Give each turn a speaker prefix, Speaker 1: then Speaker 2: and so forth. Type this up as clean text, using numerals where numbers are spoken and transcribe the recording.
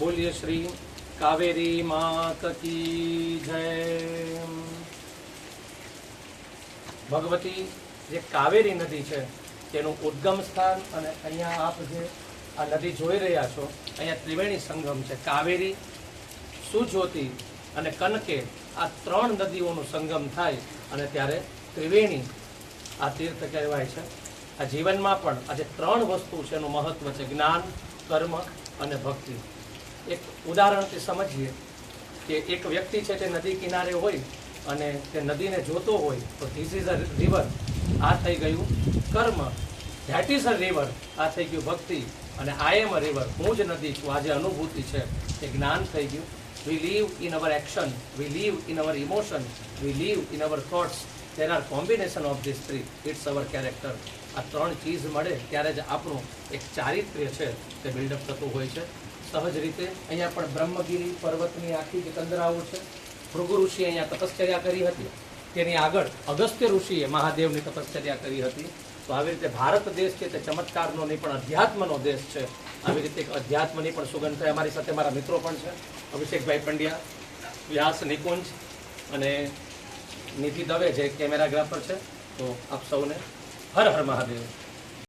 Speaker 1: बोलिए श्री कावेरी मात की जय। भगवती જે કાવેરી નદી છે તેનું ઉદ્ગમ સ્થાન અને અહીંયા આપ જે આ નદી જોઈ રહ્યા છો અહીંયા ત્રિવેણી સંગમ છે। કાવેરી, સુજ્યોતિ અને કનકે આ ત્રણ નદીઓનું સંગમ થાય અને ત્યારે ત્રિવેણી આ તીર્થ કહેવાય છે। આ જીવનમાં પણ આ જે ત્રણ વસ્તુ છે એનું મહત્વ છે, જ્ઞાન, કર્મ અને ભક્તિ। એક ઉદાહરણથી સમજીએ કે એક વ્યક્તિ છે તે નદી કિનારે હોય અને તે નદીને જોતો હોય તો ધીસ ઇઝ અ રિવર, આ થઈ ગયું કર્મ, ધેટ ઇઝ અ રિવર, આ થઈ ગયું ભક્તિ, અને આઈ એમ અ રિવર, હું જ નદી છું, આ જે અનુભૂતિ છે એ જ્ઞાન થઈ ગયું। We live in our action, we live in our emotion, we live in our thoughts, there are combination of these three, it's our character. આ ત્રણ ચીજ મળે ત્યારે જ આપણું એક ચારિત્ર્ય છે તે બિલ્ડઅપ થતું હોય છે। સહજ રીતે અહીંયા પણ બ્રહ્મગીરી પર્વતની આખી જે કંદરાઓ છે, ભૃગુ ઋષિએ અહીંયા તપશ્ચર્યા કરી હતી, તેની આગળ અગસ્ત્ય ઋષિએ મહાદેવની તપશ્ચર્યા કરી હતી। તો આવી રીતે ભારત દેશ છે તે ચમત્કારનો નહીં પણ અધ્યાત્મનો દેશ છે। આવી રીતે એક અધ્યાત્મની પણ સુગંધ થાય। અમારી સાથે મારા મિત્રો પણ છે, અભિષેકભાઈ પંડ્યા, વ્યાસ નિકુંજ અને નિધિ દવે જે કેમેરાગ્રાફર છે। તો આપ સૌને હર હર મહાદેવ।